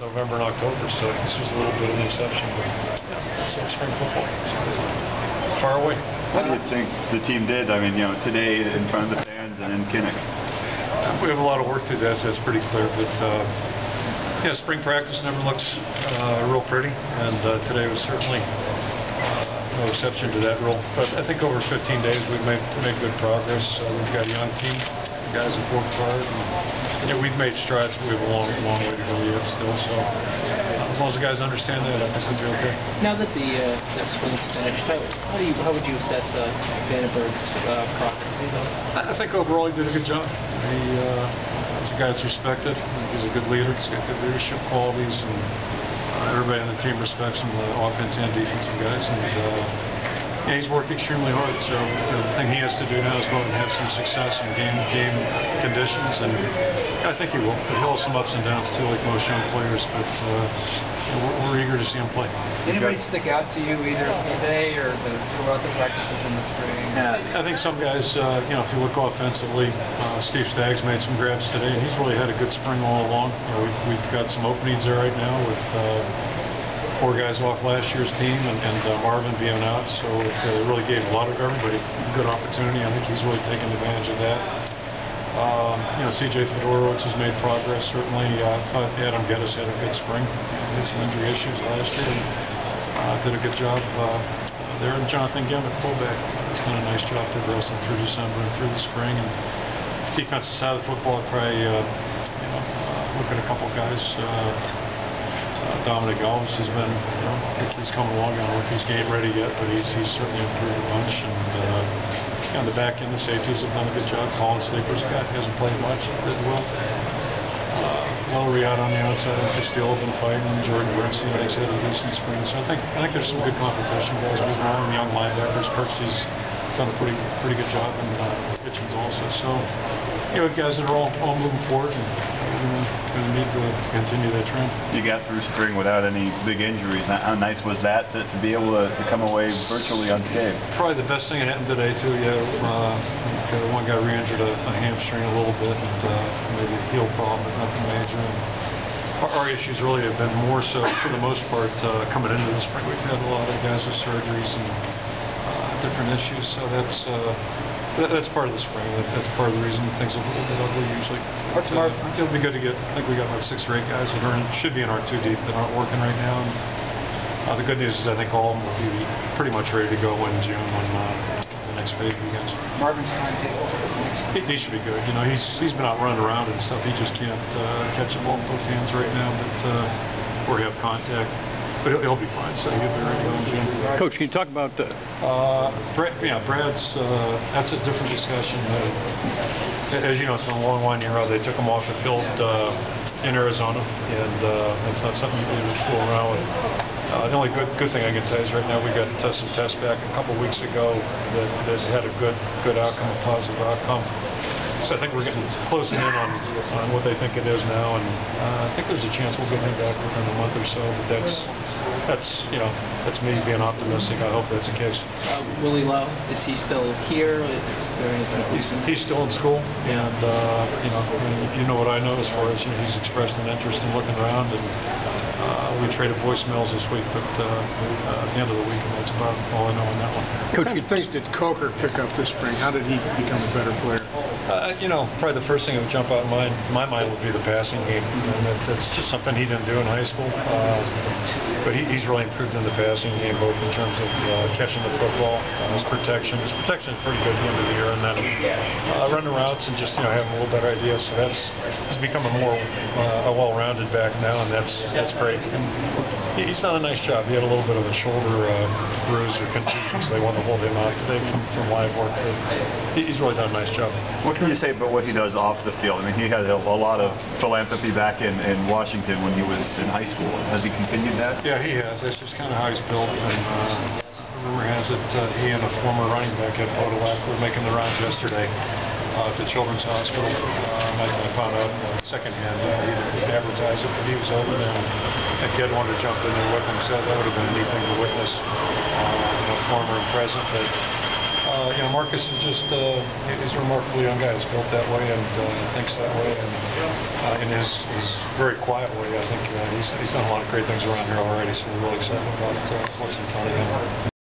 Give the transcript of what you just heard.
November and October, so this was a little bit of an exception. But yeah, it's spring football. So far away. What do you think the team did? I mean, today in front of the fans and in Kinnick. We have a lot of work to do. That's pretty clear. But yeah, spring practice never looks real pretty, and today was certainly no exception to that rule. But I think over 15 days we've made good progress. We've got a young team. The guys have worked hard. And, we've made strides, but we have a long way to go yet still. So as long as the guys understand that, I think we'll be okay. Now that the spring's finished, how would you assess Vandenberg's progress? I think overall he did a good job. He's a guy that's respected. He's a good leader. He's got good leadership qualities, and everybody on the team respects him, the offense and defensive guys. And yeah, he's worked extremely hard. So the thing he has to do now is go out and have some success in game conditions, and I think he will. But he'll have some ups and downs too, like most young players. But we're eager to see him play. Anybody stick out to you either today or throughout the practices in the spring? I think some guys, if you look offensively, Steve Staggs made some grabs today, and he's really had a good spring all along. We've got some openings there right now with 4 guys off last year's team and Marvin being out, so it really gave a lot of everybody a good opportunity. I think he's really taken advantage of that. CJ Fedorovich has made progress, certainly. I thought Adam Geddes had a good spring. He had some injury issues last year and did a good job there. And Jonathan Gemmett, fullback, has done a nice job progressing through December and through the spring. And defensive side of the football, I'd probably look at a couple guys. Dominic Alves has been, he's coming along. I don't know if he's game ready yet, but he's certainly improved a bunch. And on the back end, the safeties have done a good job. Colin Sleeper's a guy who hasn't played much, did well. Lowry out on the outside, Castillo have been fighting. Jordan Bernstein, I think, had a decent spring. So I think there's some good competition. Guys moving on, young linebackers. Kirk's done a pretty good job in Hitchens also. So guys that are all moving forward, and we're going to need to continue that trend. You got through spring without any big injuries. How nice was that to be able to come away virtually unscathed? Probably the best thing that happened today too. One guy re-injured a hamstring a little bit, and maybe a heel problem, but nothing major. And our issues really have been more so, for the most part, coming into the spring. We've had a lot of guys with surgeries and different issues, so that's part of the spring. That's part of the reason things are a little bit ugly usually. It'll be good to get. I think we got about 6 or 8 guys that should be in our 2 deep that aren't working right now. And the good news is I think all of them will be pretty much ready to go in June when the next phase begins. Marvin's timetable for this next week. He should be good. He's been out running around and stuff. He just can't catch the ball with both hands right now, or have contact. But he'll be fine, so he'll be ready to go in June. Coach, can you talk about Brad's, that's a different discussion. As you know, it's been a long 1 year. They took him off the field in Arizona, and it's not something you can just fool around with. The only good thing I can say is right now we got some tests back a couple weeks ago that had a good outcome, a positive outcome. So I think we're getting closing in on what they think it is now, and I think there's a chance we'll get him back within a month or so. But that's me being optimistic. I hope that's the case. Willie Lowe, is he still here? Is there anything? He's still in school, and you know what I know as far as he's expressed an interest in looking around, and we traded voicemails this week, but at the end of the week, that's about all I know on that one. Coach, what things did Coker pick up this spring? How did he become a better player? Probably the first thing that would jump out in my mind would be the passing game. And that's just something he didn't do in high school. But he's really improved in the passing game, both in terms of catching the football, his protection. His protection is pretty good at the end of the year, and then running routes and just having a little better idea. So he's become a more well-rounded back now, and that's great. And he's done a nice job. He had a little bit of a shoulder bruise or contusion, so they wanted to hold him out today from live work. But he's really done a nice job. What can you say about what he does off the field? I mean, he had a lot of philanthropy back in Washington when he was in high school. Has he continued that? Yeah, he has. That's just kind of how he's built. And rumor has it he and a former running back at Podolak were making the rounds yesterday at the Children's Hospital. I found out secondhand. He didn't advertise it, but he was over there. And Ged wanted to jump in there with him, so that would have been a neat thing to witness, former and present. But Marcus is just he's a remarkable young guy. He's built that way and thinks that way, and in his very quiet way, I think he's done a lot of great things around here already. So we're really excited about what's in front of him.